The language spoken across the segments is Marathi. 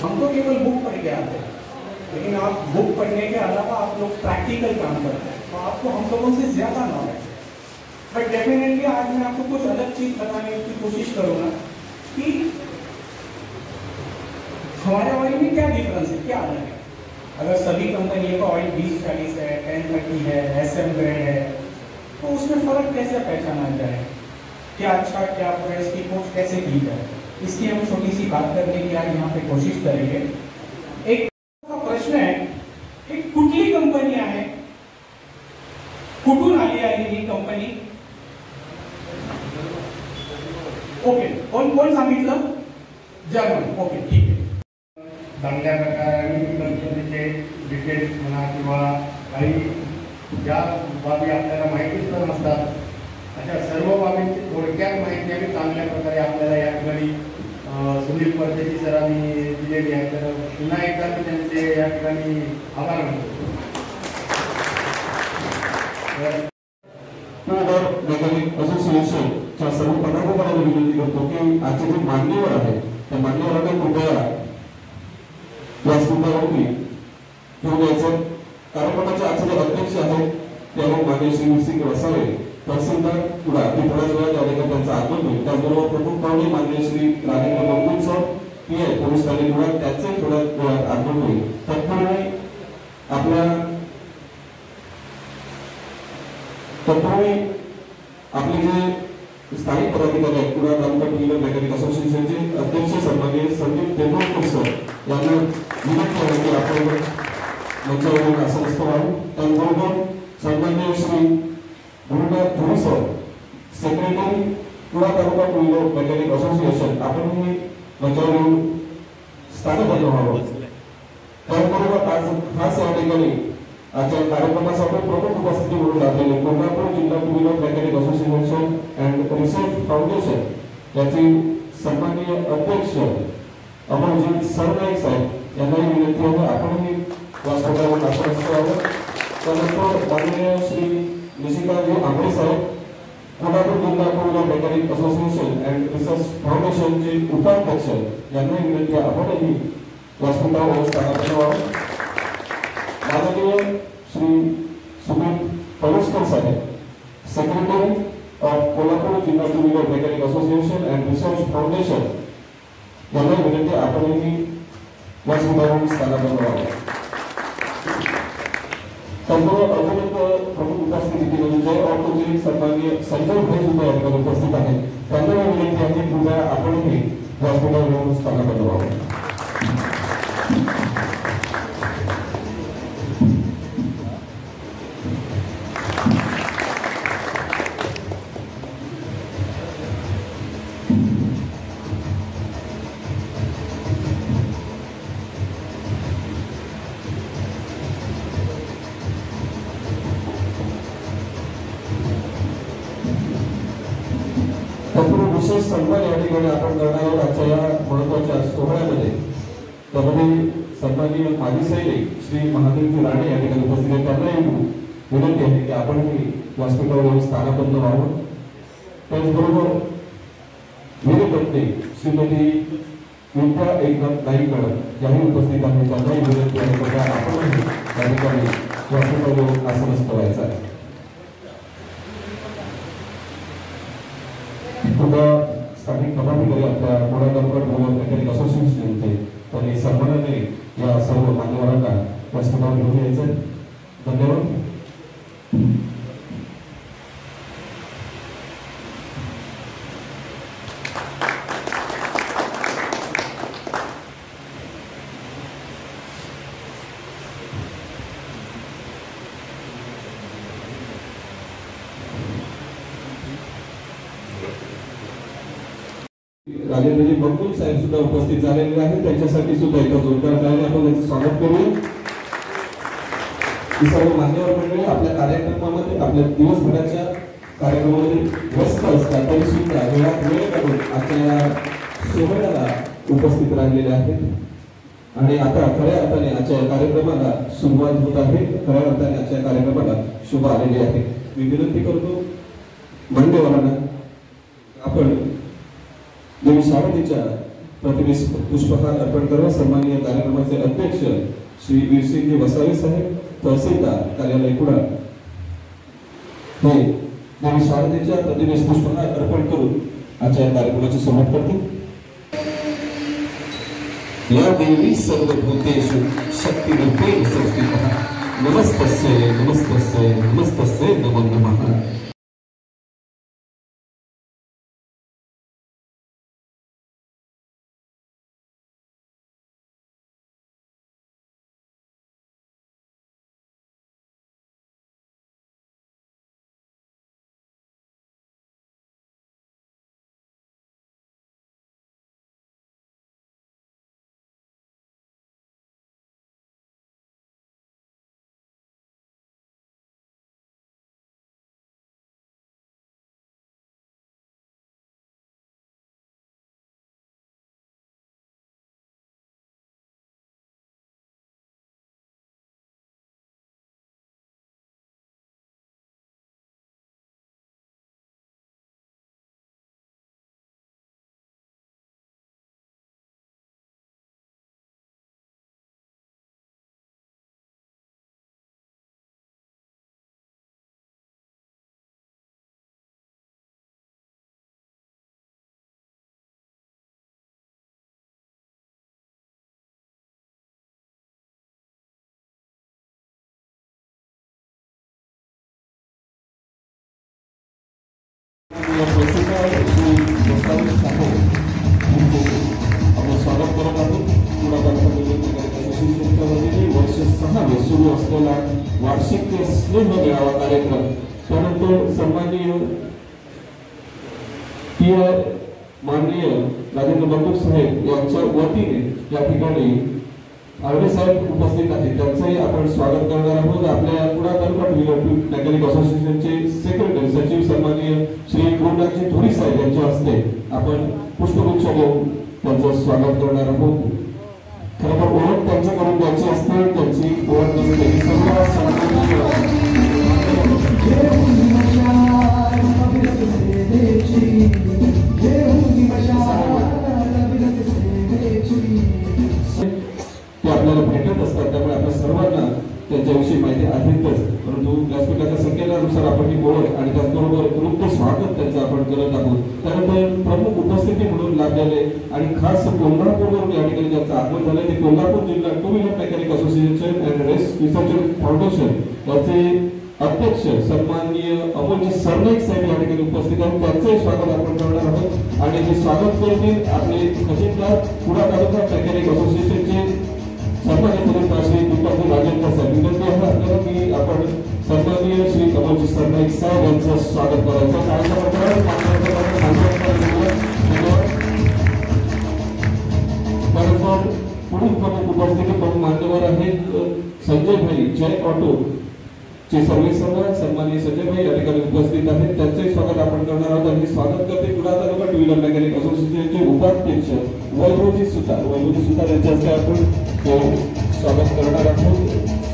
हम तो केवल बुक पढ़ के आते हैं, लेकिन आप बुक पढ़ने के अलावा आप लोग प्रैक्टिकल काम करते हैं, तो आपको हम लोगों से ज़्यादा नॉलेज है। बट डेफिनेटली आज मैं आपको कुछ अलग चीज़ बताने की कोशिश करूँगा कि हमारे ऑयल में क्या डिफरेंस है, क्या अलग है। अगर सभी कंपनियों का ऑयल 2040 है, 1030 है, SM ग्रेड है, तो उसमें फ़र्क कैसे पहचाना जाए, क्या अच्छा क्या बुरा, इसकी खोज कैसे की जाए, इसकी हम छोटी सी बात करने की आज यहाँ पे कोशिश करेंगे। एक प्रश्न है कि कुठली कंपनी आहे, कुठून आली आहे ही कंपनी? ओके, कोण सांगितलं? जर्मन. ओके, ठीक आहे. चांगल्या प्रकारे कंपनीचे डिटेल्स म्हणा किंवा काही ज्या बाबी आपल्याला माहितीच नसतात अशा सर्व बाबींची थोडक्यात माहिती आम्ही चांगल्या प्रकारे आपल्याला या ठिकाणी सुनील परदेशी सरांनी दिलेली आहे. तर पुन्हा एकदा मी त्यांचे या ठिकाणी आभार मानतो. मेकॅनिक असोसिएशनच्या सर्व पदाधिकाऱ्यांना विनंती करतो की आजचे जे मान्यवर आहे त्या मान्यवरांना कृपया व्यासपीठावरती घेऊन यायचं. कार्यक्रमाचे आजचे जे अध्यक्ष आहेत ते आहेत मान्य श्री वसावे, तहसीलदार कुडा, ते थोड्याच वेळात या ठिकाणी त्यांचं आगमन होईल. त्याचबरोबर प्रमुख पाहुणे मान्य Shri Rajendra Mangul sir, PI police ठाणे कुडा, त्यांचे थोड्याच वेळात आगमन होईल. तत्पूर्वी आपले जे स्थानिक पदाधिकारी आहेत, कुडा तालुका टू व्हीलर मेकॅनिक असोसिएशनचे अध्यक्ष सन्माननीय संदीप तेंडुलकर सर यांना विनंती आहे की आपण मंचावरून आसन व्हावं. त्याचबरोबर सन्माननीय श्री गुरुनाथ धुरी sir, secretary Kuda taluka to wheeler mechanic association, आपणही मंचावरून स्थानबद्ध व्हावं. त्याचबरोबर आज खास या ठिकाणी आजच्या कार्यक्रमासाठी प्रमुख उपस्थिती म्हणून लाभलेले कोल्हापूर जिल्हा two wheeler mechanic association and research foundation याचे सन्माननीय अध्यक्ष अमरजीत सरनाईक साहेब यांनाही विनंती आहे आपणही व्यासपीठावर आसन व्हावं. त्यानंतर माननीय श्री निशिकांतजी आंबे साहेब, कोल्हापूर जिल्हा two wheeler mechanic association and research फाउंडेशनचे उपाध्यक्ष यांनाही विनंती आहे आपणही व्यासपीठावर स्थानापन्न व्हावं. माननीय श्री सुमित पलुस्कर साहेब, सेक्रेटरी ऑफ कोल्हापूर जिल्हा two wheeler mechanic association and research foundation यांना विनंती आपणही व्यासपीठावर स्थानापन्न व्हावं. त्याचबरोबर अजून एक प्रमुख उपस्थिती दिलेली जय ऑटोचे सन्माननीय संजय भाई सुद्धा या ठिकाणी उपस्थित आहेत. त्यांना विनंती आहे की कृपया आपणही व्यासपीठावर स्थानापन्न व्हावं. विशेष सन्मान या ठिकाणी आपण करणार आहोत आजच्या या महत्वाच्या सोहळ्यामध्ये. त्यामध्ये सन्माननीय माजी सैनिक श्री महादेवजी राणे या ठिकाणी उपस्थित आहेत. त्यांनाही विनंती आहे की आपणही व्यासपीठावर स्थानापन्न व्हावं. त्याचबरोबर वीरपत्नी श्रीमती विद्या एकनाथ नाईक मॅडम याही उपस्थित आहेत. त्यांनाही विनंती आहे की आपणही या ठिकाणी व्यासपीठावर आसनस्थ व्हायचं आहे. स्थानिक पदाधिकारी आपल्या कोल्हापूर टू व्हीलर मेकॅनिक असोसिएशनचे त्यांनी सन्मानाने या सर्व मान्यवरांना व्यासपीठावर घेऊन यायचं. धन्यवाद. राजेंद्रजी मंगुल साहेब सुद्धा उपस्थित झालेले आहेत. त्यांच्यासाठी सुद्धा एका जोरदार टाळ्याने आपण त्यांचं स्वागत करूया. ही सर्व मान्यवर मंडळी आपल्या कार्यक्रमामध्ये आपल्या दिवसभराच्या कार्यक्रमामध्ये व्यस्त असतात तरी सुद्धा वेळात वेळ काढून आजच्या या सोहळ्याला उपस्थित राहिलेले आहेत. आणि आता खऱ्या अर्थाने आजच्या कार्यक्रमाला सुरुवात होत आहे. खऱ्या अर्थाने आजच्या कार्यक्रमाला शुभ आलेली आहे. मी विनंती करतो मान्यवरांना आपण देवी शारदेच्या प्रतिमेस पुष्पहार अर्पण करा. सन्माननीय कार्यक्रमाचे अध्यक्ष श्री वीरसिंह वसावे साहेब, तहसीलदार कार्यालय कुडाळ हे देवी शारदेच्या प्रतिमेस पुष्पहार अर्पण करून आजच्या कार्यक्रमाची सुरुवात करतील. या देवी सर्वभूतेषु शक्तिरूपेण संस्थितः नमस्तस्यै नमस्तस्यै नमस्तस्यै नमो नमः. स्वागत करत आहोत. वर्ष 6 सुरू असलेला वार्षिक स्नेह मेळावा कार्यक्रम, त्यानंतर सन्माननीय माननीय राजेंद्र बंडू साहेब यांच्या वतीने या ठिकाणी आर्वे साहेब उपस्थित आहेत, त्यांचंही आपण स्वागत करणार आहोत. आपल्या कुडाळ तालुका मेकॅनिक असोसिएशनचे सेक्रेटरी सचिव सन्माननीय श्री गुरुनाथजी धुरी साहेब यांच्या हस्ते आपण पुष्पगुच्छ देऊन त्यांचं स्वागत करणार आहोत. खरं तर ओळख त्यांच्याकडून द्यायची असते, त्यांची ओळख नसते. ते आपल्याला भेटत असतात, त्यामुळे आपल्या सर्वांना त्यांच्याविषयी माहिती आहेतच, परंतु व्यासपीठाच्या संकेतानुसार आपण ही ओळख आणि त्याचबरोबर वृत्त स्वागत त्यांचं आपण करत आहोत. त्यानंतर प्रमुख उपस्थिती म्हणून लाभलेले आणि खास कोल्हापूरवरून या ठिकाणी ज्यांचं आगमन झालं ते कोल्हापूर जिल्हा two wheeler mechanic association and race research foundation याचे अध्यक्ष सन्माननीय अमोलजी सरनाईक साहेब या ठिकाणी उपस्थित आहेत, त्यांचंही स्वागत आपण करणार आहोत. आणि हे स्वागत करतील आपले खजिनदार कुडाळ तालुका मेकॅनिक असोसिएशनचे सन्मानित श्री दुपारजी राजेंद्र साहेब. विनंती आहे आपल्याला की आपण सन्माननीय श्री अमोलजी सरनाईक साहेब यांचं स्वागत करायचं. त्यानंतर पुढील प्रमुख उपस्थिती प्रमुख मान्यवर आहेत संजय भाई जय ऑटो चे सर्वेसर्वा सन्माननीय संजय भाई या ठिकाणी उपस्थित आहेत, त्यांचंही स्वागत आपण करणार आहोत. आणि स्वागत करते कुडाळ तालुका टू व्हीलर मेकॅनिक असोसिएशनचे उपाध्यक्ष वैभवजी सुतार यांच्या हस्ते आपण स्वागत करणार आहोत.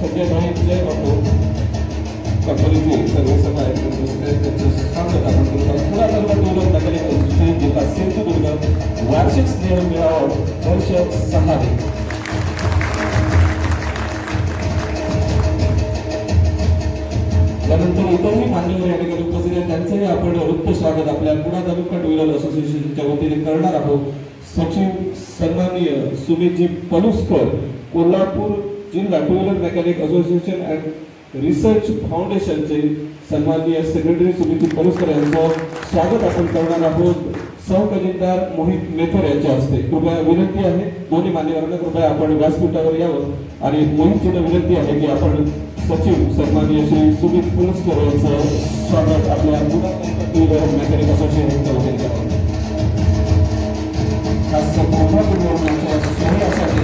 संजय भाई जय ऑटो कंपनीचे सर्वेसर्वा आहेत, त्यांचं स्वागत आपण करत आहोत. कुडाळ तालुका टू व्हीलर मेकॅनिक असोसिएशन जिल्हा सिंधुदुर्ग वार्षिक स्नेह मेळावा वर्ष 6. त्यानंतर इतरही मान्यवर या ठिकाणी उपस्थित आहेत, त्यांचंही आपण वृत्त स्वागत आपल्या कुडाळ तालुका टू व्हीलर असोसिएशनच्या वतीने करणार आहोत. सचिव सन्माननीय सुमितजी पलुसकर, कोल्हापूर जिल्हा two wheeler mechanic association and research फाउंडेशनचे सन्माननीय सेक्रेटरी सुमितजी पलुसकर यांचं स्वागत आपण करणार आहोत. सहखजिनदार मोहित मेथर यांच्या हस्ते कृपया विनंती आहे दोन्ही मान्यवरांना कृपया आपण व्यासपीठावर यावं आणि मोहितजींना विनंती आहे की आपण सचिव सन्माननीय श्री सुमित पलुसकर यांचं स्वागत आपल्या टू व्हीलर मेकॅनिक असोसिएशनच्या वतीने करावं. खास कोल्हापूरच्या सोहळ्यासाठी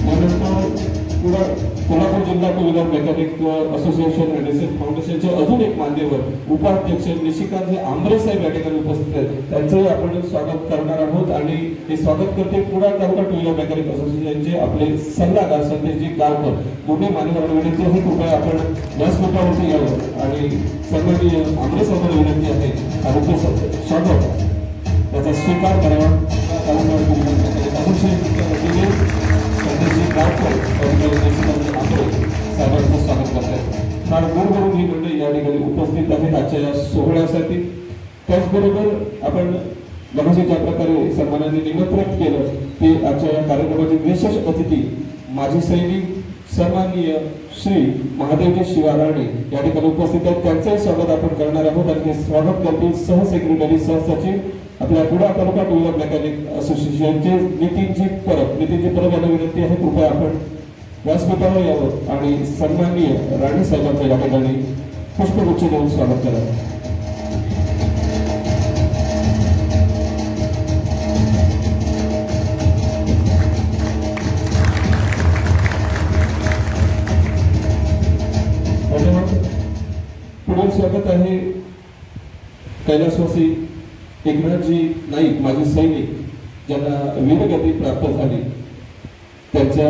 त्यानंतर कोल्हापूर जिल्हा टू व्हीलर मेकॅनिक असोसिएशन आणि फाउंडेशनचे अजून एक मान्यवर उपाध्यक्ष निशिकांत आंबरे साहेब या ठिकाणी उपस्थित आहेत. त्यांचंही आपण स्वागत करणार आहोत आणि हे स्वागत करते कुडाळ तालुका टू व्हीलर मेकॅनिक असोसिएशनचे आपले सल्लागार संदेशजी गावकर. मोठे मान्यवरांना विनंती आहे कृपया आपण व्यासपीठावरती यावं आणि सन्माननीय आंबरे साहेबांना विनंती आहे आरोग्य स्वागत त्याचा स्वीकार करावा. तालुका टू व्हीलर मेकॅनिक असोसिएशनच्या वतीने संदेशजी गावकर साहेबांचं स्वागत करतात. फार गोडभरून ही मंडळी या ठिकाणी उपस्थित आहेत आजच्या या सोहळ्यासाठी. त्याचबरोबर आपण मगाशी ज्या प्रकारे सन्मानाने निमंत्रण केलं ते आजच्या या कार्यक्रमाचे विशेष अतिथी माजी सैनिक सन्माननीय श्री महादेवजी शिवाराणे या ठिकाणी उपस्थित आहेत. त्यांचंही स्वागत आपण करणार आहोत आणि हे स्वागत करतील सहसेक्रेटरी सहसचिव आपल्या कुडाळ तालुका टू व्हीलर मेकॅनिक असोसिएशनचे नितीनजी परब यांना विनंती आहे कृपया आपण व्यासपीठावर यावं आणि सन्माननीय राणे साहेबांचं या ठिकाणी पुष्पगुच्छ देऊन स्वागत करावं. पुढील स्वागत आहे कैलासवासी एकनाथजी नाईक माजी सैनिक ज्यांना वीरगती प्राप्त झाली. त्यांच्या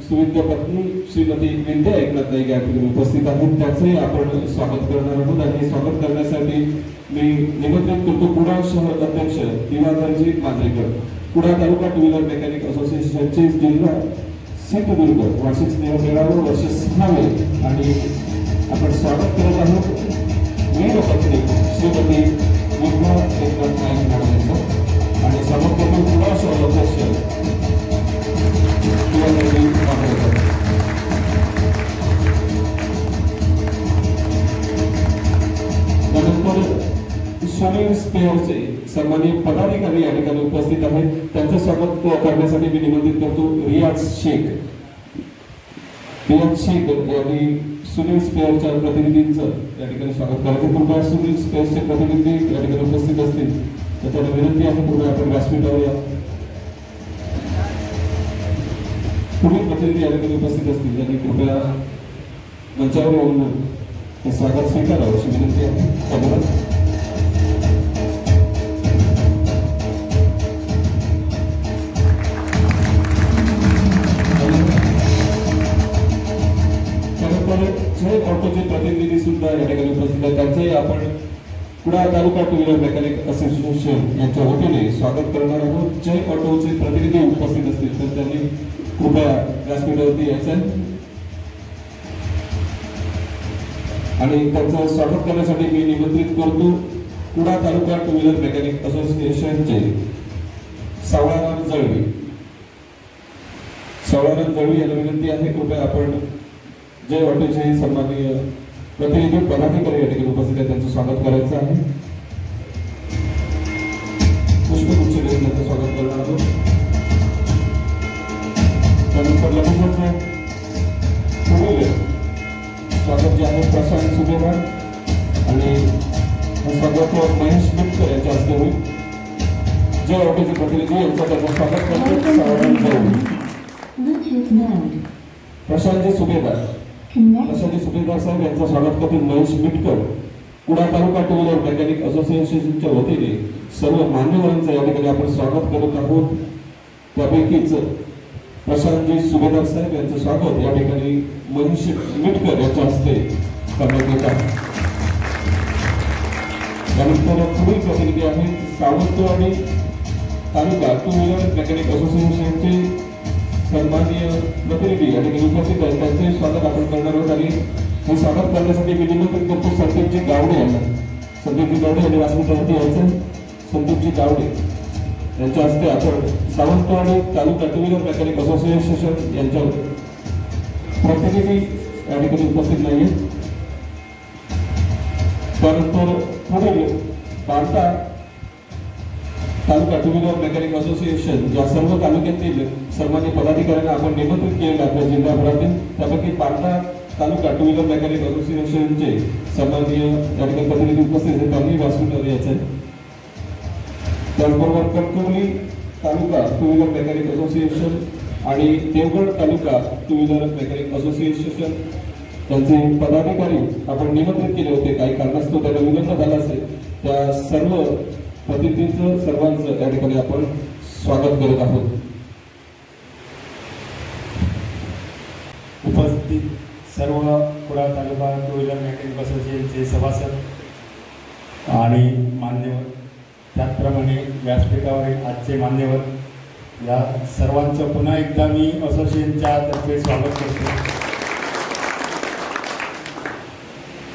सुविद्य पत्नी श्रीमती विद्या एकनाथ नाईक या ठिकाणी उपस्थित आहेत. त्याचंही आपण स्वागत करणार आहोत आणि स्वागत करण्यासाठी मी निमंत्रित करतो कुडाळ शहर अध्यक्ष दिवाकरजी मांजरेकर, कुडाळ तालुका टू व्हीलर मेकॅनिक असोसिएशनचे जिल्हा सिंधुदुर्ग वार्षिक स्नेहमेळावं वर्ष 6वे आणि आपण स्वागत करत आहोत वीर पत्नी श्रीमती विद्या एकनाथ नाईक यांचं आणि स्वागत करतो कुडाळ शहर अध्यक्ष त्यानंतर सुनील स्पेअरचे सन्माननीय पदाधिकारी या ठिकाणी उपस्थित आहेत. त्यांचं स्वागत करण्यासाठी मी निमंत्रित करतो रियाज शेख यांनी सुनील स्पेअरच्या प्रतिनिधींचं या ठिकाणी स्वागत करायचं. कृपया सुनील स्पेअरचे प्रतिनिधी या ठिकाणी उपस्थित असतील तर त्यांना विनंती आहे कृपया आपण व्यासपीठावर या. पुढील प्रतिनिधी या ठिकाणी उपस्थित असतील त्यांनी कृपया मंचावर येऊन हे स्वागत स्वीकारावं अशी विनंती आहे. धन्यवाद. जय ऑटोचे प्रतिनिधी सुद्धा या ठिकाणी उपस्थित आहेत. त्यांचंही आपण कुडाळ तालुका टू व्हीलर मेकॅनिक असोसिएशन यांच्या वतीने स्वागत करणार आहोत. जय ऑटोचे प्रतिनिधी उपस्थित असतील तर त्यांनी कृपया व्यासपीठावरती यायचं आणि त्यांचं स्वागत करण्यासाठी मी निमंत्रित करतो कुडाळ तालुका टू व्हीलर मेकॅनिक असोसिएशनचे सावळाराम जळवी यांना विनंती आहे कृपया आपण जय ऑटोचे सन्माननीय प्रतिनिधी पदाधिकारी या ठिकाणी उपस्थित आहेत त्यांचं स्वागत करायचं आहे. पुष्पगुच्छ देऊन त्यांचं स्वागत करणार आहोत. त्यानंतर लगेचच पुढील स्वागत जे आहे प्रशांत सुभेदार आणि स्वागत महेश मिटकर यांच्या हस्ते होईल. जय ऑटोचे प्रतिनिधी यांचं त्यांचं स्वागत करतो. प्रशांतजी सुभेदार साहेब यांचं स्वागत करतील महेश मिटकर. कुडाळ तालुका टू व्हीलर मेकॅनिक असोसिएशनच्या वतीने सर्व मान्यवरांचं या ठिकाणी आपण स्वागत करत आहोत. त्यापैकीच प्रशांतजी सुभेदार साहेब यांचं स्वागत या ठिकाणी महेश मिटकर यांच्या हस्ते करण्यात येत आहे. त्यानंतर पुढील प्रतिनिधी आहेत सावंतवाडी तालुका टू व्हीलर मेकॅनिक असोसिएशनचे सन्माननीय प्रतिनिधी या ठिकाणी उपस्थित आहेत. त्यांचे स्वागत आपण करणार आहोत आणि हे स्वागत करण्यासाठी मी निमंत्रित करतो संदीपजी गावडे यांना. संदीपजी गावडे यांनी व्यासपीठावरती यायचं. संदीपजी गावडे यांच्या हस्ते आपण सावंतवाडी तालुका टू व्हीलर मेकॅनिक असोसिएशन यांच्या प्रतिनिधी या ठिकाणी उपस्थित नाहीये. त्यानंतर पुढील पारता तालुका टू व्हीलर मेकॅनिक असोसिएशन या सर्व तालुक्यातील सन्मान्य पदाधिकाऱ्यांना आपण निमंत्रित केलेलं आपल्या जिल्ह्याभरातील. त्यापैकी पारता तालुका टू व्हीलर मेकॅनिक असोसिएशनचे सन्माननीय या ठिकाणी प्रतिनिधी उपस्थित आहेत. त्यांनी व्यासपीठावर यायचं आहे. त्याचबरोबर कणकवली तालुका टू व्हीलर मेकॅनिक असोसिएशन आणि देवगड तालुका टू व्हीलर मेकॅनिक असोसिएशन त्यांचे पदाधिकारी आपण निमंत्रित केले होते. काही कारणास्तव त्याला विलंब झाला असेल. त्या सर्व प्रतिनिधींचं सर्वांचं या ठिकाणी आपण स्वागत करत आहोत. उपस्थित सर्व कुडाळ तालुका टू व्हीलर मेकॅनिक असोसिएशनचे सभासद आणि मान्यवर, त्याचप्रमाणे व्यासपीठावरील आजचे मान्यवर, या सर्वांचं पुन्हा एकदा मी असोसिएशनच्या तर्फे स्वागत करतो.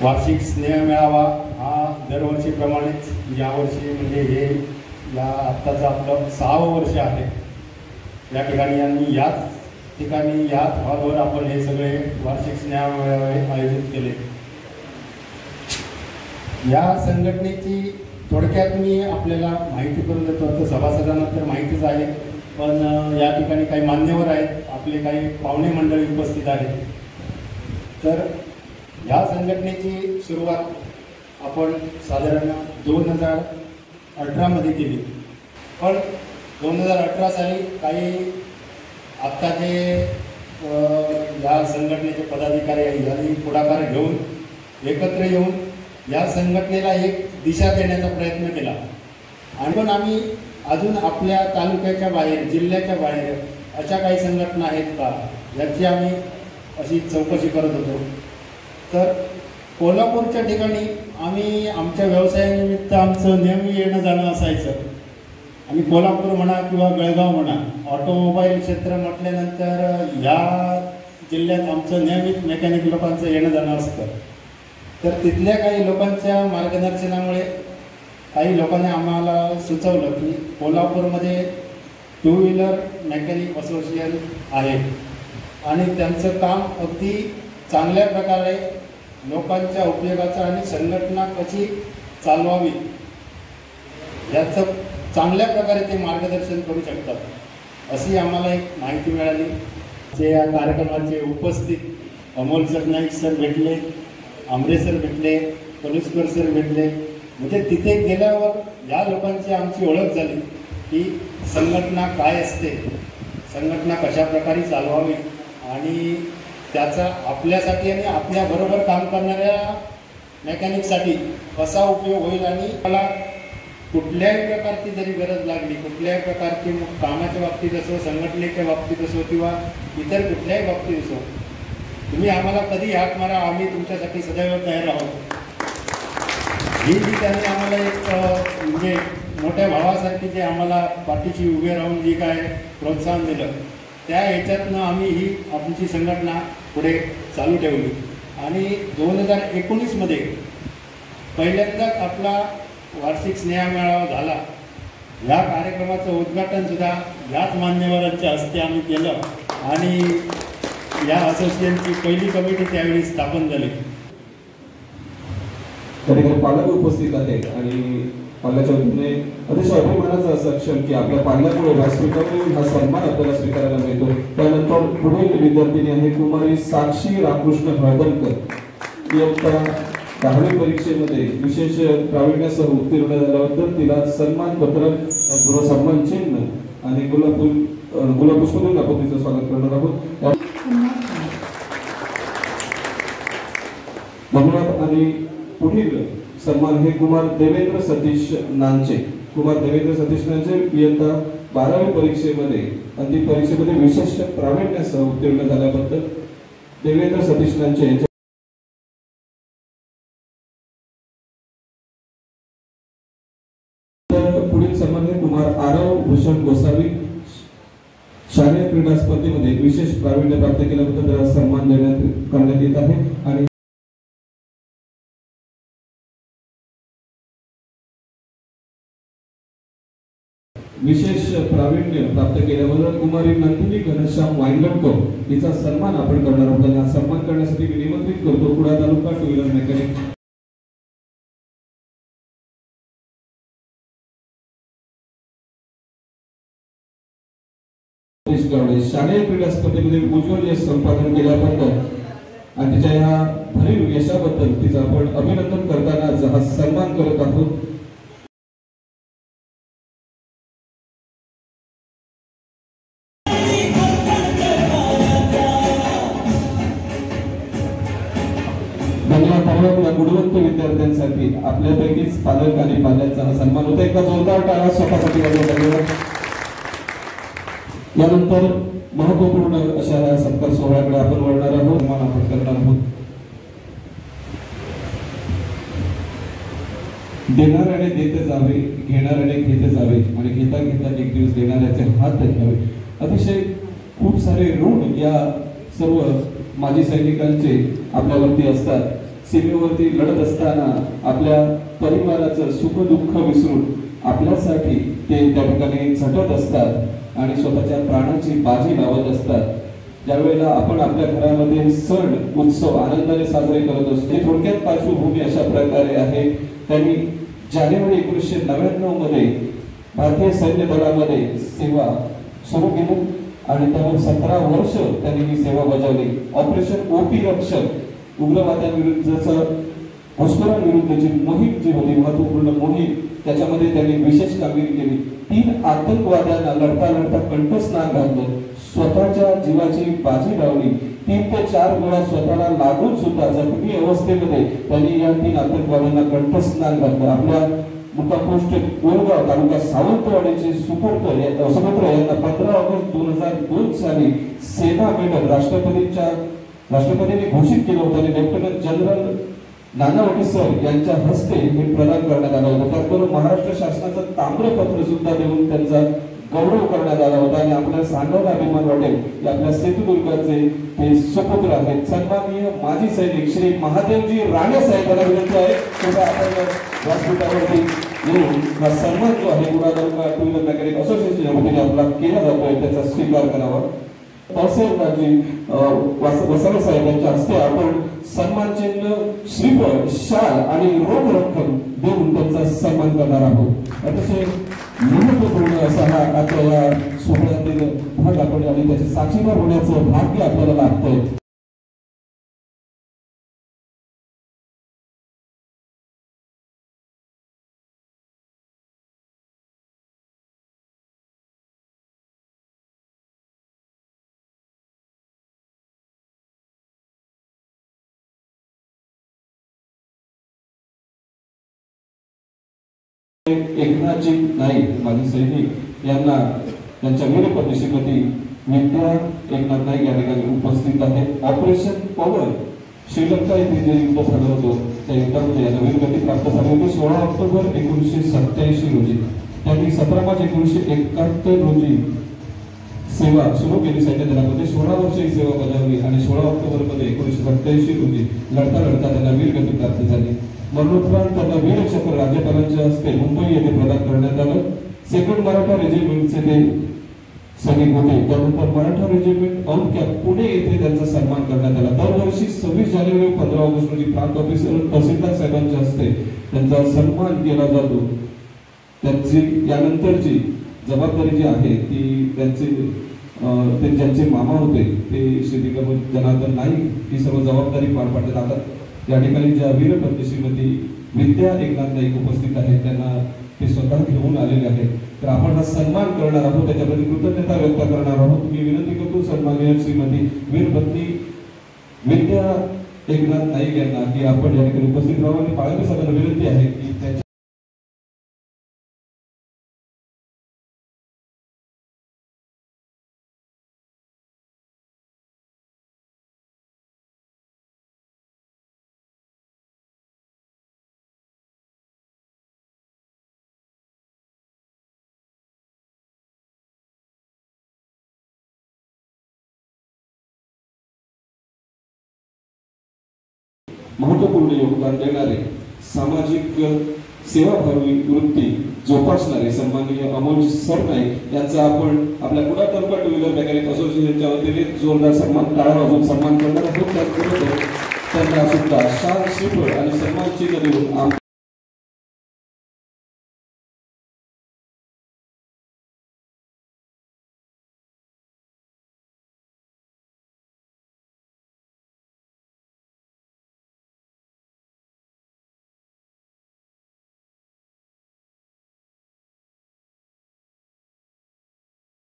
वार्षिक स्नेह मेळावा हा दरवर्षीप्रमाणेच यावर्षी म्हणजे हे या आत्ताचं आपलं 6वं वर्ष आहे. या ठिकाणी आम्ही याच ठिकाणी याच हॉलवर आपण हे सगळे वार्षिक स्नेह मेळावे आयोजित केले. या संघटनेची थोडक्यात मी आपल्याला माहिती करून देतो. तर सभासदांना तर माहितीच आहे, पण या ठिकाणी काही मान्यवर आहेत, आपले काही पाहुणे मंडळी उपस्थित आहेत. तर या संघटनेची सुरुवात आपण साधारण 2018 केली. पण 2018 साली काही आत्ता जे या संघटनेचे पदाधिकारी यांनी पुढाकार घेऊन एकत्र येऊन या संघटनेला एक दिशा देण्याचा प्रयत्न केला. आणि पण आम्ही अजून आपल्या तालुक्याच्या बाहेर, जिल्ह्याच्या बाहेर अशा काही संघटना आहेत का याची आम्ही अशी चौकशी करत होतो. तर कोल्हापूरच्या ठिकाणी आम्ही आमच्या व्यवसायानिमित्त आमचं नेहमी येणं जाणं असायचं. आणि कोल्हापूर म्हणा किंवा बेळगाव म्हणा, ऑटोमोबाईल क्षेत्र म्हटल्यानंतर या जिल्ह्यात आमचं नियमित मेकॅनिक लोकांचं येणं जाणं असतं. तर तिथल्या काही लोकांच्या मार्गदर्शनामुळे काही लोकांनी आम्हाला सुचवलं की कोल्हापूरमध्ये टू व्हीलर मेकॅनिक असोसिएशन आहे आणि त्यांचं काम अगदी चांगल्या प्रकारे लोकांच्या उपयोगाचं आणि संघटना कशी चालवावी याचं चांगल्या प्रकारे ते मार्गदर्शन करू शकतात, अशी आम्हाला एक माहिती मिळाली. जे या कार्यक्रमाचे उपस्थित अमोल सर, नाईक सर भेटले, आमरे सर भेटले, कनुस्कर सर भेटले. म्हणजे तिथे गेल्यावर या लोकांची आमची ओळख झाली की संघटना काय असते, संघटना कशा प्रकारे चालवावी आणि त्याचा आपल्यासाठी आणि आपल्याबरोबर काम करणाऱ्या मेकॅनिकसाठी कसा उपयोग होईल. आणि मला कुठल्याही प्रकारची जरी गरज लागली, कुठल्याही प्रकारची कामाच्या बाबतीत असो, संघटनेच्या बाबतीत असो किंवा इतर कुठल्याही बाबतीत असो, तुम्ही आम्हाला कधी हाक मारा, आम्ही तुमच्यासाठी सदैव तयार आहोत. ही जी त्यांनी आम्हाला एक म्हणजे मोठ्या भावासारखी जे आम्हाला पाठीशी उभे राहून जी काय प्रोत्साहन दिलं, त्या ह्याच्यातनं आम्ही ही आमची संघटना पुढे चालू ठेवली. आणि 2019 पहिल्यांदाच आपला वार्षिक स्नेह मेळावा झाला. या कार्यक्रमाचं उद्घाटन सुद्धा याच मान्यवरांच्या हस्ते आम्ही केलं आणि या असोसिएशनची पहिली कमिटी त्यावेळी स्थापन झाली. त्याठिकाणी पालक उपस्थित आहेत आणि पाल्याच्या वतीने अतिशय अभिमानाचा असा क्षण की आपल्या पाल्यामुळे व्यासपीठावरील हा सन्मान आपल्याला स्वीकारायला मिळतो. त्यानंतर पुढील विद्यार्थिनी आहे कुमारी साक्षी रामकृष्ण हळदणकर. इयत्ता 10वी परीक्षेमध्ये विशेष प्रावीण्यासह उत्तीर्ण झाल्याबद्दल तिला सन्मान पत्र, सन्मान चिन्ह आणि गुलाबपुष्प देऊन आपण तिचं स्वागत करणार आहोत. धन्यवाद. आणि पुढील सन्मान हे कुमार देवेंद्र सतीश नांचे. कुमार देवेंद्र सतीश नांचे इयत्ता 12वी परीक्षेमध्ये अंतिम परीक्षेमध्ये विशेष प्रावीण्यासह उत्तीर्ण झाल्याबद्दल देवेंद्र सतीश नांचे यांचे पुढील सन्मान हे कुमार आरव भूषण गोसावी. शालेय क्रीडा स्पर्धेमध्ये विशेष प्रावीण्य प्राप्त केल्याबद्दल त्याला सन्मान करण्यात येत आहे. आणि विशेष प्रावीण्य प्राप्त केल्याबद्दल कुमारी नंदिनी घनश्याम वांगलकर हिचा सन्मान आपण करणार आहोत. हा सन्मान करण्यासाठी मी निमंत्रित करतो कुडाळ तालुका टू व्हीलर मेकॅनिक शालेय क्रीडा स्पर्धेमध्ये उज्ज्वल यश संपादन केल्याबद्दल आणि तिच्या ह्या भरीव यशाबद्दल तिचं आपण अभिनंदन करताना हा सन्मान करत आहोत. धन्यवाद. या गुणवंत विद्यार्थ्यांसाठी आपल्यापैकीच पालक आणि पाल्यांचा हा सन्मान होता. एकदा जोरदार टाळा स्वतःसाठी वाजवा. यानंतर महत्वपूर्ण अशा या सत्कार सोहळ्याकडे आपण वळणार आहोत. आपण करणार आहोत. देणाऱ्याने देत जावे, घेणाऱ्याने घेत जावे आणि घेता घेता एक दिवस देणाऱ्याचे हात घ्यावे. अतिशय खूप सारे ऋण या सर्व माजी सैनिकांचे आपल्यावरती असतात. सीमेवरती लढत असताना आपल्या परिवाराचं सुख दुःख विसरून आपल्यासाठी ते त्या ठिकाणी झटत असतात आणि स्वतःच्या प्राणाची बाजी लावत असतात. ज्यावेळेला आपण आपल्या घरामध्ये सण उत्सव आनंदाने साजरे करत असतो, थोडक्यात पार्श्वभूमी अशा प्रकारे आहे. त्यांनी जानेवारी 1999 मध्ये भारतीय सैन्य दलामध्ये सेवा सुरू केली आणि त्यावर 17 वर्ष त्यांनी ही सेवा बजावली. ऑपरेशन ओपी रक्षक उग्रवाद्यांविरुद्धचं घुसखोरांविरुद्धची मोहीम जी होती, महत्वपूर्ण मोहीम, त्याच्यामध्ये त्यांनी विशेष कामगिरी केली. 3 आतंकवाद्यांना लढता लढता कंठस्नान घातलं, स्वतःच्या जीवाची बाजी लावली. 3 ते 4 गोळ्या स्वतःला लागून सुद्धा जखमी अवस्थेमध्ये त्यांनी या 3 आतंकवाद्यांना कंठस्नान घातलं. आपल्या मुक्कामपोस्ट कोलगाव तालुका सावंतवाडीचे सुपुत्र यांना 15 ऑगस्ट 2002 साली सेना मेडल राष्ट्रपतींनी घोषित केलं होतं आणि लेफ्टनंट जनरल नानावटी सर यांच्या हस्ते हे प्रदान करण्यात आलं होतं. त्याचबरोबर महाराष्ट्र शासनाचं ताम्रपत्र सुद्धा देऊन त्यांचा गौरव करण्यात आला होता. आणि आपल्याला सांगायला अभिमान वाटेल की आपल्या सिंधुदुर्गाचे ते सुपुत्र आहेत, सन्माननीय माजी सैनिक श्री महादेवजी राणे साहेबांना विनंती आहे की आपण व्यासपीठावरती येऊन हा सन्मान जो आहे कुडाळ तालुका टू व्हीलर मेकॅनिक असोसिएशनच्या वतीने आपला केला जातोय त्याचा स्वीकार करावा. तहसीलदारजी वसावे साहेब यांच्या हस्ते आपण सन्मान चिन्ह, श्रीफळ, शाल आणि रोख रक्कम देऊन त्यांचा सन्मान करणार आहोत. अतिशय महत्वपूर्ण असा हा आजच्या या सोहळ्यातील भाग आपण आणि त्याचे साक्षीदार होण्याचं भाग्य आपल्याला लाभतंय. एकनाथजी नाईक माजी सैनिक यांना त्यांच्या वीरपत्नी श्रीमती विद्या एकनाथ नाईक या ठिकाणी उपस्थित आहेत. ऑपरेशन पवन श्रीलंका येथे जे युद्ध झालं होतं त्या युद्धामध्ये यांना वीरगती प्राप्त झाली होती. 16 ऑक्टोबर 1987 रोजी त्यांनी 17 मार्च 1971 रोजी सेवा सुरू केली सैन्य दलामध्ये. 16 वर्ष ही सेवा बजावली आणि 16 ऑक्टोबर मध्ये 1987 रोजी लढता लढता त्यांना वीरगती प्राप्त झाली. मरणोपरांत त्यांना वीरचक्र राज्यपालांच्या हस्ते मुंबई येथे प्रदान करण्यात आलं. सेकंड मराठा रेजिमेंटचे ते सैनिक होते. त्यानंतर मराठा रेजिमेंट औंधक्या पुणे येथे त्यांचा सन्मान करण्यात आला. दरवर्षी 26 जानेवारी 15 ऑगस्ट रोजी प्रांत ऑफिसर तहसीलदार साहेबांच्या हस्ते त्यांचा सन्मान केला जातो. त्यांची यानंतरची जबाबदारी जी आहे ती ते ज्यांचे मामा होते ते श्री जनार्दन नाईक ही सर्व जबाबदारी पार पाडत आता या ठिकाणी ज्या वीरपत्नी श्रीमती विद्या एकनाथ नाईक उपस्थित आहेत त्यांना ते स्वतः घेऊन आलेले आहेत. तर आपण हा सन्मान करणार आहोत, त्याच्याबद्दल कृतज्ञता व्यक्त करणार आहोत. मी विनंती करतो सन्माननीय श्रीमती वीरपत्नी विद्या एकनाथ नाईक यांना की आपण या ठिकाणी उपस्थित राहावं आणि पाळीव साहेबांना विनंती आहे की त्यांच्या महत्वपूर्ण योगदान देणारे, सामाजिक सेवाभावी वृत्ती जोपासणारे सन्माननीय अमोल सरनाईक यांचा आपण आपल्या कुडाळ तालुका टू व्हीलर मेकॅनिक असोसिएशनच्या वतीने जोरदार सन्मान टाळा वाजवून सन्मान करणार आहोत. त्याचबरोबर त्यांना सुद्धा शाल, श्रीफळ आणि सन्मान चिन्ह देऊन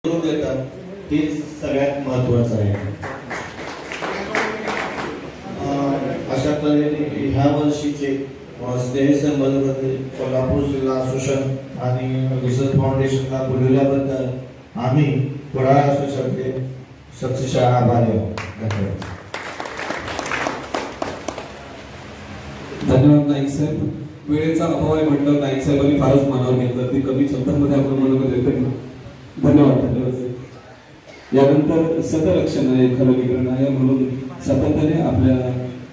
देतात हे सगळ्यात महत्वाचं आहे. अशा तऱ्हेने ह्या वर्षीचे स्नेहसंबंध कोल्हापूर जिल्हा असोसिएशन आणि रिसर्च फाउंडेशनला बोलवल्याबद्दल आम्ही कुडाळ असोसिएशनचे सक्षिशा आभारी आहोत. धन्यवाद नाईक साहेब. वेळेचा अभाव आहे म्हटलं नाईक साहेबांनी फारच मनावर घेतलं, ते कमी शब्दांमध्ये आपण म्हणून देतो. धन्यवाद धन्यवाद साहेब. यानंतर सतरक्षण आहे, खलनीकरण आहे म्हणून सातत्याने आपल्या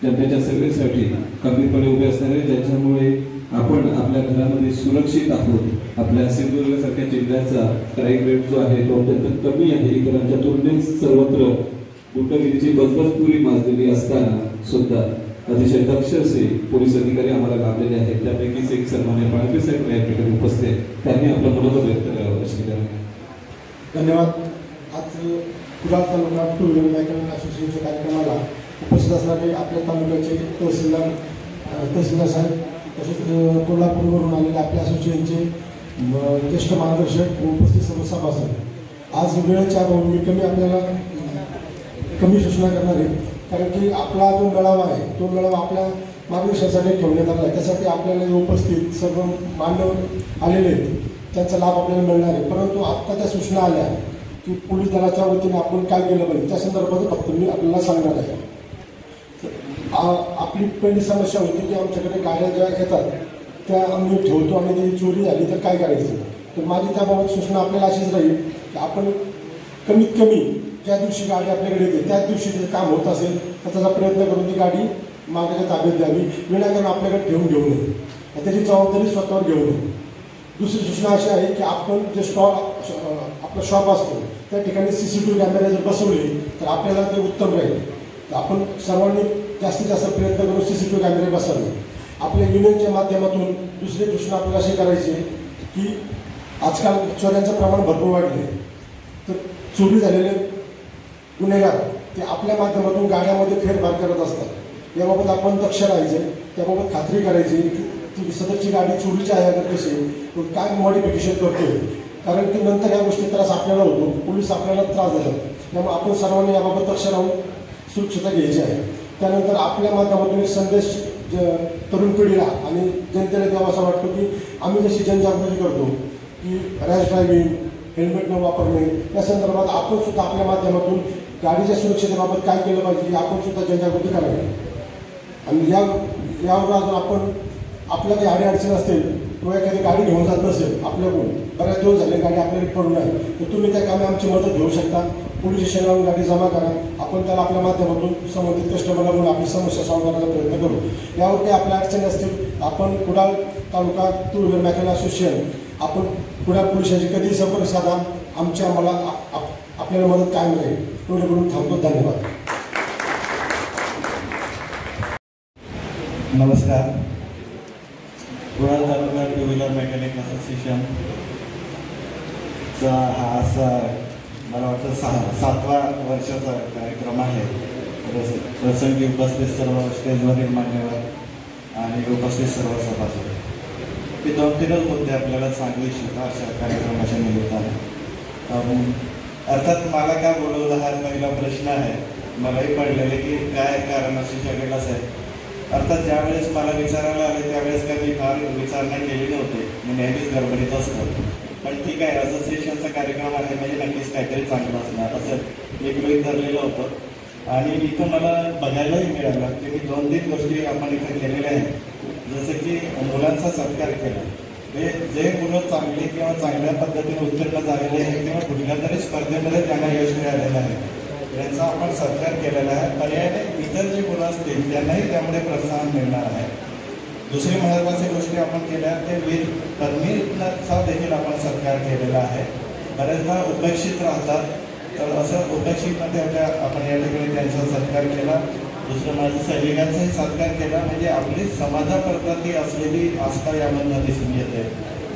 जनतेच्या सेवेसाठी खंबीरपणे उभे असणारे, ज्यांच्यामुळे आपण आपल्या घरामध्ये सुरक्षित आहोत. आपल्या सिंधुदुर्ग सारख्या जिल्ह्याचा क्राईम रेट जो आहे तो अत्यंत कमी आहे. इतरांच्या तुलनेत सर्वत्र गुंडगिरीची बजबजपुरी माजलेली असताना सुद्धा अतिशय दक्ष असे पोलीस अधिकारी आम्हाला लाभलेले आहेत. त्यापैकीच एक सन्माननीय पाळके साहेब या ठिकाणी उपस्थित आहेत, त्यांनी आपलं मनोगत व्यक्त करावं अशी धन्यवाद. आज कुडाळ तालुका टू व्हीलर मेकॅनिक असोसिएशनच्या कार्यक्रमाला उपस्थित असणारे आपल्या तालुक्याचे तहसीलदार साहेब, तसेच कोल्हापूरवरून आलेले आपल्या असोसिएशनचे ज्येष्ठ मार्गदर्शक उपस्थित सर्व सभासद, आज वेळेच्या अभावी मी कमी सूचना करणार आहे. कारण की आपला जो मेळावा आहे तो मेळावा आपल्या मार्गदर्शनासाठी ठेवण्यात आला आहे. त्यासाठी आपल्याला उपस्थित सर्व मान्यवर आलेले आहेत, त्यांचा लाभ आपल्याला मिळणार आहे. परंतु आत्ता त्या सूचना आल्या की पोलीस दलाच्या वतीने आपण काय केलं पाहिजे त्या संदर्भात फक्त मी आपल्याला सांगणार आहे. आपली पहिली समस्या होती की आमच्याकडे गाड्या ज्या येतात त्या आम्ही ठेवतो आणि ती चोरी झाली तर काय करायचं. तर माझी त्याबाबत सूचना आपल्याला अशीच राहील की आपण कमीत कमी ज्या दिवशी गाडी आपल्याकडे येते त्याच दिवशी ते काम होत असेल तर त्याचा प्रयत्न करून ती गाडी मागच्या ताब्यात द्यावी, विनाकारण आपल्याकडे ठेवून घेऊ नये, त्याची जबाबदारी स्वतःवर घेऊ नये. दुसरी सूचना अशी आहे की आपण जे आपला शॉप असतो त्या ठिकाणी CCTV कॅमेरे जर बसवले तर आपल्याला ते उत्तम राहील. आपण सर्वांनी जास्तीत जास्त प्रयत्न करून CCTV कॅमेरे बसवले. आपल्या युनियनच्या माध्यमातून दुसरी सूचना आपल्याला अशी करायची आहे की आजकाल चोऱ्यांचं प्रमाण भरपूर वाढले, तर चोरी झालेले गुन्हेगार ते आपल्या माध्यमातून गाड्यामध्ये फेरफार करत असतात. याबाबत आपण दक्ष राहायचे, त्याबाबत खात्री करायची की ती सदरची गाडी चोरीची आहे का कशी, काय मॉडिफिकेशन करतोय. कारण की नंतर या गोष्टी त्रास आपल्याला होतो, पोलीस आपल्याला त्रास देतात. त्यामुळे आपण सर्वांनी याबाबत लक्ष राहून सुरक्षता घ्यायची आहे. त्यानंतर आपल्या माध्यमातून एक संदेश तरुण पिढीला आणि जनतेला द्यावा असा वाटतो की आम्ही जशी जनजागृती करतो की रॅश ड्रायव्हिंग, हेल्मेट न वापरणे या संदर्भात आपण सुद्धा आपल्या माध्यमातून गाडीच्या सुरक्षेबाबत काय केलं पाहिजे आपण सुद्धा जनजागृती करावी. आणि यावर अजून आपण आपल्या काही अडीअडचण असतील किंवा एखादी गाडी घेऊन जात नसेल आपल्याकडून, बऱ्याच दिवस झाले गाडी आपल्याकडे पडून आहे, तर तुम्ही त्या कामी आमची मदत घेऊ शकता. पोलीस स्टेशनवरून गाडी जमा करा, आपण त्याला आपल्या माध्यमातून संबंधित कस्टमरला म्हणून आपली समस्या सॉल्व्ह करण्याचा प्रयत्न करू. यावर काही आपल्या अडचणी असतील आपण कुडाळ तालुका टू व्हीलर मेकॅनिक असोसिएशन आपण कुडाळ पोलिसांची कधीही संपर्क साधा, आम्हाला आपल्याला मदत कायम राहील. एवढे करून थांबतो. धन्यवाद. नमस्कार. कुडाळ तालुका टू व्हीलर मेकॅनिक असोसिएशनचा हा असा मला वाटतं 7वा वर्षाचा कार्यक्रम आहे. प्रसंगी उपस्थित सर्व स्टेजवरील मान्यवर आणि उपस्थित सर्व सभासद, हे 2-3 मुद्दे आपल्याला सांगू इच्छितो अशा कार्यक्रमाच्या निमित्ताने. अर्थात मला काय बोलवलं हा पहिला प्रश्न आहे. मलाही पडलेले की काय कारण असू शकेल असेल. अर्थात ज्यावेळेस मला विचारायला आले त्यावेळेस काय मी फार विचारणा केली नव्हती, मी नेहमीच गडबडीत असतो. पण ठीक आहे, असोसिएशनचा कार्यक्रम आहे म्हणजे नक्कीच काहीतरी चांगलं असणार असं एक गृहीत धरलेलं होतं. आणि इथं मला बघायलाही मिळालं की मी 2-3 गोष्टी आपण इथं केलेल्या आहेत. जसं की मुलांचा सत्कार केला, जे मुलं चांगली किंवा चांगल्या पद्धतीने उत्तीर्ण झालेले आहेत किंवा कुठल्या तरी स्पर्धेमध्ये त्यांना यश मिळालेलं आहे त्यांचा आपण सत्कार केलेला आहे. पर्यायाने इतर जी मुलं असतील त्यांनाही त्यामुळे प्रोत्साहन मिळणार आहे. दुसरी महत्त्वाची गोष्टी आपण केल्या ते वीर कर्मीचा देखील आपण सत्कार केलेला आहे. बऱ्याचदा उपेक्षित राहतात, तर असं उपेक्षितमध्ये आपण या ठिकाणी त्यांचा सत्कार केला. दुसरं माझं सैनिकांचाही सत्कार केला, म्हणजे आपली समाजाप्रती असलेली आस्था यामधनं दिसून येते.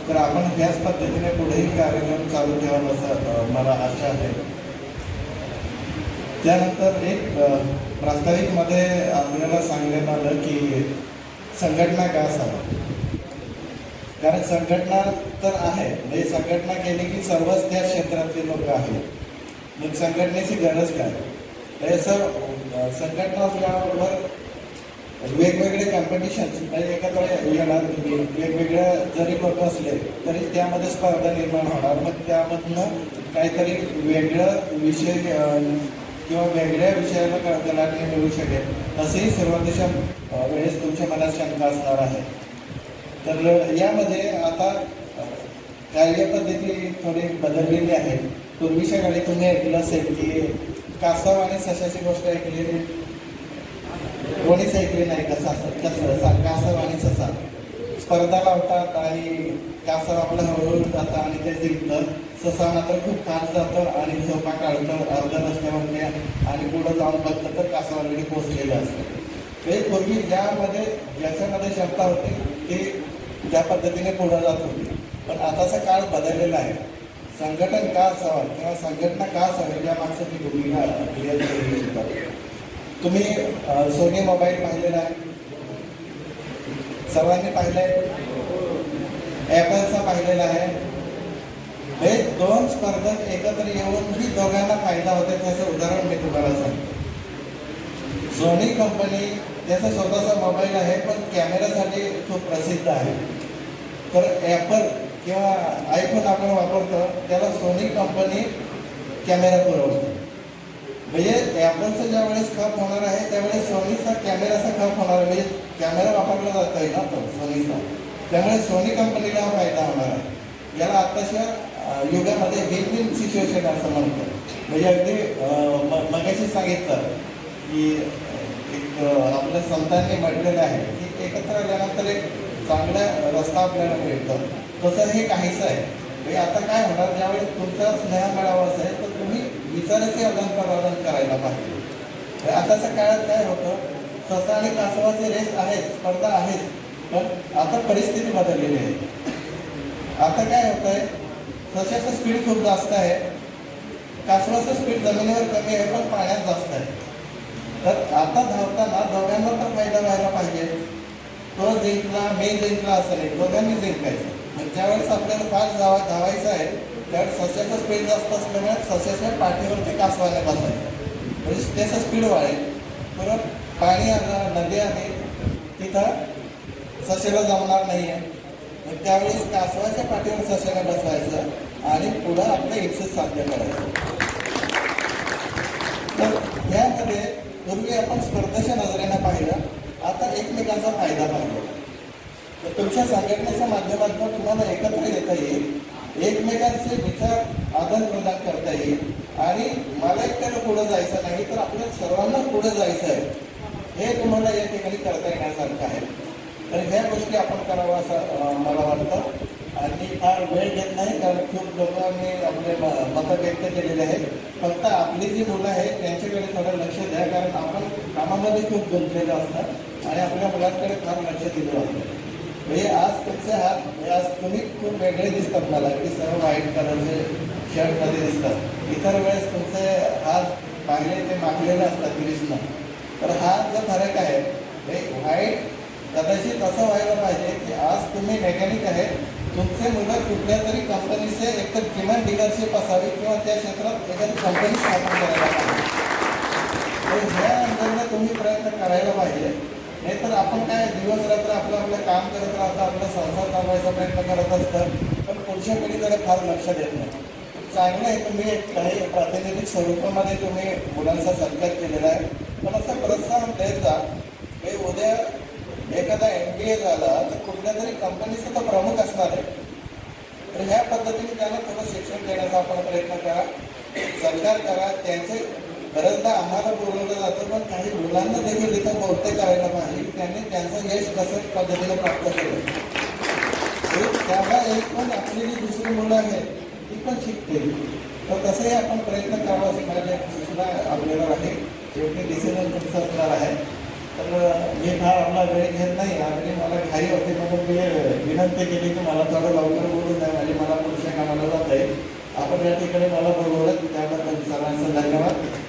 तर आपण ह्याच पद्धतीने पुढेही कार्यक्रम चालू ठेवावा असं मला आशा आहे. त्यानंतर एक प्रास्ताविकमध्ये आपल्याला सांगण्यात आलं की संघटना का असावी. कारण संघटना तर आहे, म्हणजे संघटना केली की सर्वच त्या क्षेत्रातले लोक आहेत, मग संघटनेची गरज काय. हे सर संघटना असल्याबरोबर वेगवेगळे कॉम्पिटिशन एकत्र येणार, वेगवेगळ्या जरी करत असले तरी त्यामध्ये स्पर्धा निर्माण होणार. मग त्यामधनं काहीतरी वेगळं विषय किंवा वेगळ्या विषयाला कलाटणी मिळू शकेल असेही सुरुवातीच्या वेळेस तुमच्या मनात शंका असणार आहे. तर यामध्ये आता कार्यपद्धती थोडी बदललेली आहे. पूर्वीच्या काळी तुम्ही ऐकलं असेल की कासव आणि सशाची गोष्ट ऐकलेली, कोणीच ऐकली नाही. कसं कासव आणि ससा स्पर्धा लावतात आणि कासव आपलं हळूहळू जातं आणि ते जिंकतं. ससा मात्र खूप फास्ट जातं आणि झोपा काढतं अर्ध्या रस्त्यावरती आणि पुढं जाऊन बघतं तर कासव ऑलरेडी पोचलेलं असतं. ते पूर्वी ज्यामध्ये ज्याच्यामध्ये क्षमता होती ती ज्या पद्धतीने पुढं जात होती. पण आताचा काळ बदललेला आहे. संघटन का असावं किंवा संघटना का असावी या मागचं ती भूमिका क्लिअर केली जातात. तुम्ही सोनी मोबाईल पाहिलेला आहे, सर्वांनी पाहिलंय, ॲपलचा पाहिलेला आहे. हे दोन स्पर्धक एकत्र येऊन ही दोघांना फायदा होतो त्याचं उदाहरण मी तुम्हाला सांगतो. सोनी कंपनी त्याचा स्वतःचा मोबाईल आहे पण कॅमेरासाठी खूप प्रसिद्ध आहे. तर ॲपल किंवा आयफोन आपण वापरतो त्याला सोनी कंपनी कॅमेरा पुरवते. म्हणजे ॲपलचं ज्या वेळेस खप होणार आहे त्यावेळेस सोनीचा कॅमेराचा खप होणार आहे. म्हणजे कॅमेरा वापरला जात आहे ना तो सोनीचा, त्यामुळे सोनी कंपनीला हा फायदा होणार आहे. याला आत्ताच्या युगामध्ये विन विन सिच्युएशन असं म्हणतात. म्हणजे अगदी मगाशी सांगितलं की एक आपल्या संतांनी म्हटलेलं आहे की एकत्र आल्यानंतर एक चांगला रस्ता आपल्याला मिळतो. तसं हे काहीच आहे. म्हणजे आता काय होणार, ज्यावेळेस तुमचा स्नेह मिळावा असेल तर तुम्ही विचाराचे आदान-प्रदान करायला पाहिजे. आताच्या काळात काय होतं, ससा आणि कासवाची रेस आहे, स्पर्धा आहेच, पण आता परिस्थिती बदललेली आहे. आता काय होत आहे, सशाचं स्पीड खूप जास्त आहे, कासवाचं स्पीड जमिनीवर कमी आहे पण पाण्यात जास्त आहे. तर आता धावताना दोघांना तर फायदा व्हायला पाहिजे. तो जिंकला मी जिंकला असं नाही, दोघांनी जिंकायचं. ज्यावेळेस आपल्याला फास्ट धावायचं आहे त्यावेळेस सस्याचं स्पीड जास्त असल्यामुळे सस्याच्या पाठीवरती कासवाने बसायचं, म्हणजे त्याचं स्पीड वाढेल. परत पाणी आलं, नदी आली, तिथं सस्याला जमणार नाही आहे. मग त्यावेळेस कासवाच्या पाठीवर सस्याने बसवायचं आणि पुढं आपलं इच्छित साध्य करायचं. तर यामध्ये पूर्वी आपण स्पर्धेच्या नजरेनं पाहिलं, आता एकमेकांचा फायदा पाहिजे. तर तुमच्या संघटनेच्या माध्यमातून तुम्हाला एकत्र येता येईल, एकमेकांचे विचार आदान प्रदान करता येईल आणि मला एकट्याला पुढे जायचं नाही तर आपल्या सर्वांना पुढे जायचं आहे, हे तुम्हाला या ठिकाणी करता येण्यासारखं आहे. तर ह्या गोष्टी आपण करावं असं मला वाटतं. आणि फार वेळ घेत नाही कारण खूप लोकांनी आपले मतं व्यक्त केलेले आहेत. फक्त आपली जी मुलं आहेत त्यांच्याकडे थोडं लक्ष द्या, कारण आपण कामामध्ये खूप गुंतलेलं असतात आणि आपल्या मुलांकडे फार लक्ष दिलं असतं. म्हणजे आज तुमचे हात, आज तुम्ही खूप वेगळे दिसतात मला की सर्व व्हाईट कलरचे शर्टमध्ये दिसतात. इतर वेळेस तुमचे हात पाहिले ते मागलेले असतात ग्रीसनं. तर हा जो फरक आहे, व्हाईट कदाचित असं व्हायला पाहिजे की आज तुम्ही मेकॅनिक आहेत, तुमचे मुलं कुठल्या तरी कंपनीचे एकतर किमान डीलरशिप असावी किंवा त्या क्षेत्रात एखादी कंपनी स्थापन करायला पाहिजे. तर ह्या अंदाजाने तुम्ही प्रयत्न करायला पाहिजे. नाहीतर आपण काय दिवस रात्र आपलं काम करत राहतं, आपला संसार चालवायचा प्रयत्न करत असतं, पण पुढच्या पिढीकडे फार लक्ष देत नाही. चांगलं आहे, तुम्ही काही प्रातिनिधिक स्वरूपामध्ये तुम्ही मुलांचा सत्कार केलेला आहे, पण असं प्रोत्साहन देत जा. हे उद्या एखादा MBA झाला तर कुठल्या तरी कंपनीचा तो प्रमुख असणार आहे. तर ह्या पद्धतीने त्यांना थोडं शिक्षण देण्याचा आपण प्रयत्न करा, सरकार करा. त्यांचे बऱ्याचदा आम्हाला बोलवलं जातं पण काही मुलांना देखील इथं बोलते करायला पाहिजे, त्यांनी त्यांचं यश कसं पद्धतीने प्राप्त केलं. त्याला एक पण आपली जी दुसरी मुलं आहेत ती पण शिकतील. तर तसंही आपण प्रयत्न करावा अशी माझी सूचना आपल्याला आहे. शेवटी डिसिजन तुमचं असणार आहे. तर मी फार आपला वेळ घेत नाही आणि मला घाई होते म्हणून मी विनंती केली की मला थोडं लवकर बोलू द्या, म्हणजे मला पुढच्या कामाला जाता येईल. आपण या ठिकाणी मला बोलवलं त्याबद्दल सर्वांचं धन्यवाद.